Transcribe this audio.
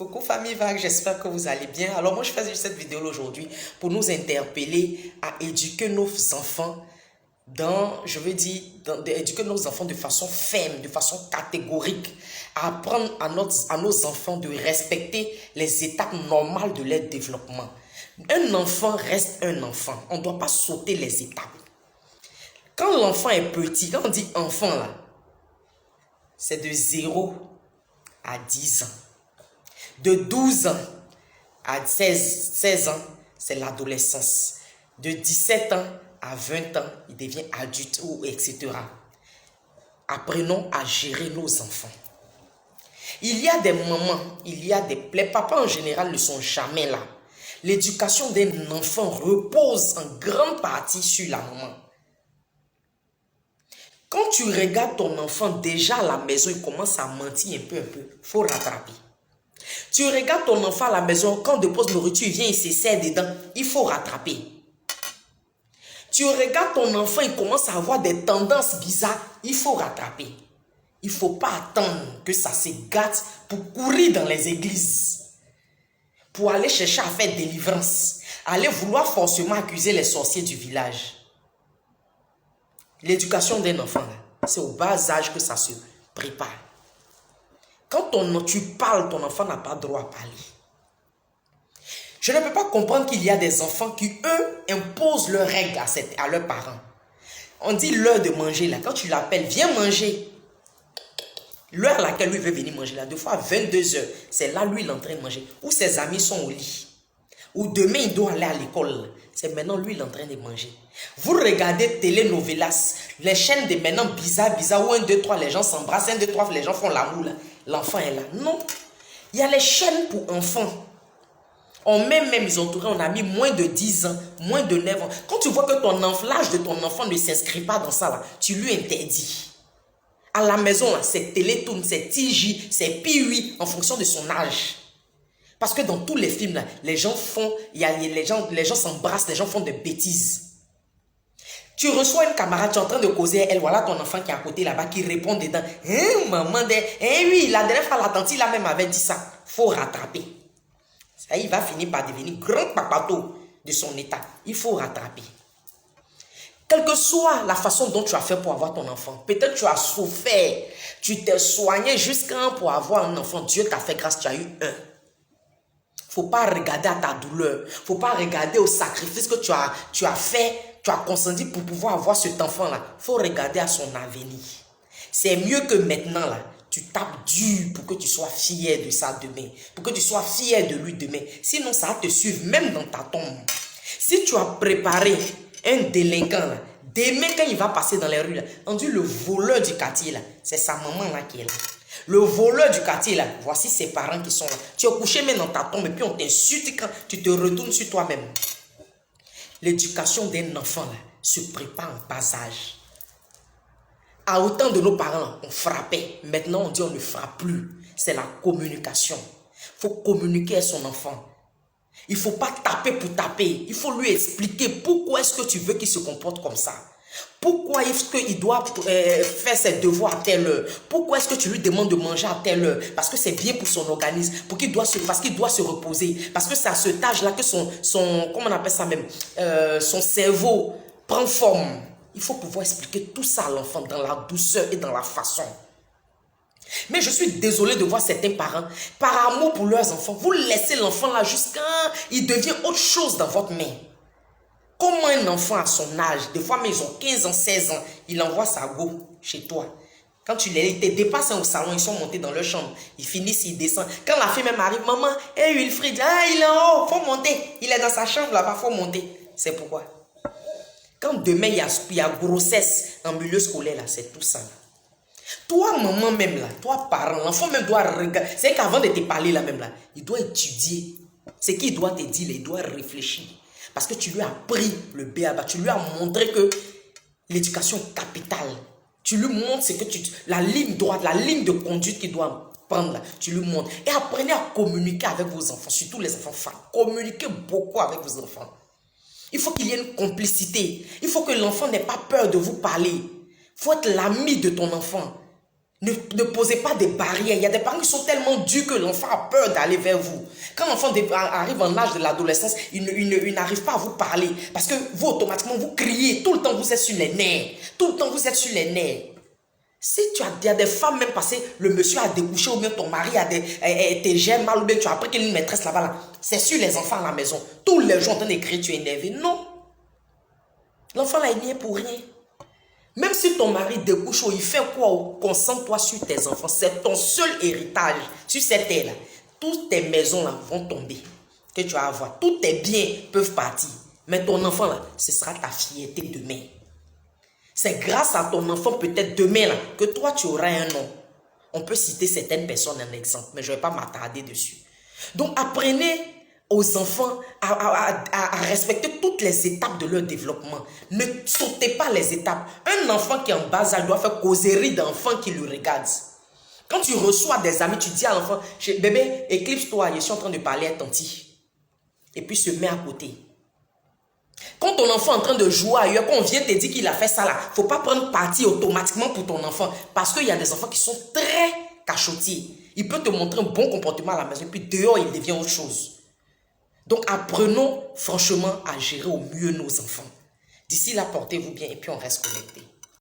Coucou famille Vague, j'espère que vous allez bien. Alors moi je fais cette vidéo aujourd'hui pour nous interpeller à éduquer nos enfants éduquer nos enfants de façon ferme, de façon catégorique, à apprendre à nos enfants de respecter les étapes normales de leur développement. Un enfant reste un enfant, on ne doit pas sauter les étapes. Quand l'enfant est petit, quand on dit enfant là, c'est de 0 à 10 ans. De 12 ans à 16 ans, c'est l'adolescence. De 17 ans à 20 ans, il devient adulte ou etc. Apprenons à gérer nos enfants. Il y a des mamans, les papas en général ne sont jamais là. L'éducation d'un enfant repose en grande partie sur la maman. Quand tu regardes ton enfant déjà à la maison, il commence à mentir un peu, il faut rattraper. Tu regardes ton enfant à la maison, quand on dépose nourriture, il vient, il se serre dedans, il faut rattraper. Tu regardes ton enfant, il commence à avoir des tendances bizarres, il faut rattraper. Il ne faut pas attendre que ça se gâte pour courir dans les églises, pour aller chercher à faire délivrance, aller vouloir forcément accuser les sorciers du village. L'éducation d'un enfant, c'est au bas âge que ça se prépare. Quand tu parles, ton enfant n'a pas droit à parler. Je ne peux pas comprendre qu'il y a des enfants qui, eux, imposent leurs règles à leurs parents. On dit l'heure de manger, là. Quand tu l'appelles, viens manger. L'heure à laquelle lui veut venir manger, là, 2 fois à 22 heures, c'est là, lui, il est en train de manger. Ou ses amis sont au lit. Ou demain, il doit aller à l'école. C'est maintenant, lui, il est en train de manger. Vous regardez telenovelas, les chaînes de maintenant bizarres, où 1, 2, 3, les gens s'embrassent, 1, 2, 3, les gens font l'amour, là. L'enfant est là. Non. Il y a les chaînes pour enfants. Ils ont tourné, on a mis moins de 10 ans, moins de 9 ans. Quand tu vois que l'âge de ton enfant ne s'inscrit pas dans ça, là, tu lui interdis. À la maison, c'est Télétoon, c'est TJ, c'est Piwi, en fonction de son âge. Parce que dans tous les films, là, les gens s'embrassent, les gens font des bêtises. Tu reçois une camarade, tu es en train de causer, elle, voilà ton enfant qui est à côté là-bas, qui répond dedans. Maman, oui, la dernière fois, la tante, il a même avait dit ça. Il faut rattraper. Ça, il va finir par devenir grand papato de son état. Il faut rattraper. Quelle que soit la façon dont tu as fait pour avoir ton enfant, peut-être tu as souffert, tu t'es soigné jusqu'à pour avoir un enfant. Dieu t'a fait grâce, tu as eu un. Il ne faut pas regarder à ta douleur. Il ne faut pas regarder au sacrifice que tu as fait, tu as consenti pour pouvoir avoir cet enfant-là. Il faut regarder à son avenir. C'est mieux que maintenant, là, tu tapes dur pour que tu sois fier de ça demain. Pour que tu sois fier de lui demain. Sinon, ça va te suivre même dans ta tombe. Si tu as préparé un délinquant, là, demain, quand il va passer dans les rues, là, on dit le voleur du quartier, là, c'est sa maman là qui est là. Le voleur du quartier, là, voici ses parents qui sont là. Tu es couché même dans ta tombe et puis on t'insulte quand tu te retournes sur toi-même. L'éducation d'un enfant, là, se prépare en bas âge. À autant de nos parents, là, on frappait. Maintenant, on dit on ne frappe plus. C'est la communication. Il faut communiquer à son enfant. Il ne faut pas taper pour taper. Il faut lui expliquer pourquoi est-ce que tu veux qu'il se comporte comme ça. Pourquoi est-ce qu'il doit faire ses devoirs à telle heure? Pourquoi est-ce que tu lui demandes de manger à telle heure? Parce que c'est bien pour son organisme, parce qu'il doit se reposer. Parce que c'est à cet âge-là que comment on appelle ça même, son cerveau prend forme. Il faut pouvoir expliquer tout ça à l'enfant dans la douceur et dans la façon. Mais je suis désolé de voir certains parents, par amour pour leurs enfants, vous laissez l'enfant là jusqu'à il devient autre chose dans votre main. Comment un enfant à son âge, des fois mais ils ont 15 ans, 16 ans, il envoie sa go chez toi. Quand tu les dépasses au salon, ils sont montés dans leur chambre, ils finissent, ils descendent. Quand la fille même arrive, maman, hey Wilfried, il est en haut, faut monter. Il est dans sa chambre là-bas, faut monter. C'est pourquoi. Quand demain il y a grossesse en milieu scolaire là, c'est tout ça là. Toi, maman même là, toi, parent, l'enfant même doit regarder. C'est qu'avant de te parler là même là, il doit étudier. Ce qu'il doit te dire, il doit réfléchir. Parce que tu lui as appris le b.a.-ba. Tu lui as montré que l'éducation est capitale. Tu lui montres ce que la ligne droite, la ligne de conduite qu'il doit prendre là. Tu lui montres. Et apprenez à communiquer avec vos enfants, surtout les enfants femmes. Communiquez beaucoup avec vos enfants. Il faut qu'il y ait une complicité. Il faut que l'enfant n'ait pas peur de vous parler. Il faut être l'ami de ton enfant. Ne posez pas des barrières. Il y a des parents qui sont tellement durs que l'enfant a peur d'aller vers vous. Quand l'enfant arrive en âge de l'adolescence, il n'arrive pas à vous parler. Parce que vous, automatiquement, vous criez. Tout le temps, vous êtes sur les nerfs. Tout le temps, vous êtes sur les nerfs. Si il y a des femmes même passées, le monsieur a découché ou bien ton mari te gère mal ou bien tu as appris qu'il y a une maîtresse là-bas. Là. C'est sur les enfants à la maison. Tous les jours en train de crier, tu es énervé. Non. L'enfant là, il n'y est pour rien. Même si ton mari découche, il fait quoi? Concentre-toi sur tes enfants. C'est ton seul héritage sur cette terre-là. Toutes tes maisons là vont tomber. Que tu vas avoir. Tous tes biens peuvent partir. Mais ton enfant là, ce sera ta fierté demain. C'est grâce à ton enfant peut-être demain là, que toi tu auras un nom. On peut citer certaines personnes en exemple, mais je ne vais pas m'attarder dessus. Donc apprenez aux enfants à respecter toutes les étapes de leur développement. Ne sautez pas les étapes. Un enfant qui est en bas âge doit faire causerie d'enfants qui le regardent. Quand tu reçois des amis, tu dis à l'enfant, bébé, éclipse-toi, je suis en train de parler à tanti. Et puis se met à côté. Quand ton enfant est en train de jouer ailleurs, quand on vient te dire qu'il a fait ça là, il ne faut pas prendre parti automatiquement pour ton enfant. Parce qu'il y a des enfants qui sont très cachotiers. Il peut te montrer un bon comportement à la maison, puis dehors, il devient autre chose. Donc apprenons franchement à gérer au mieux nos enfants. D'ici là, portez-vous bien et puis on reste connectés.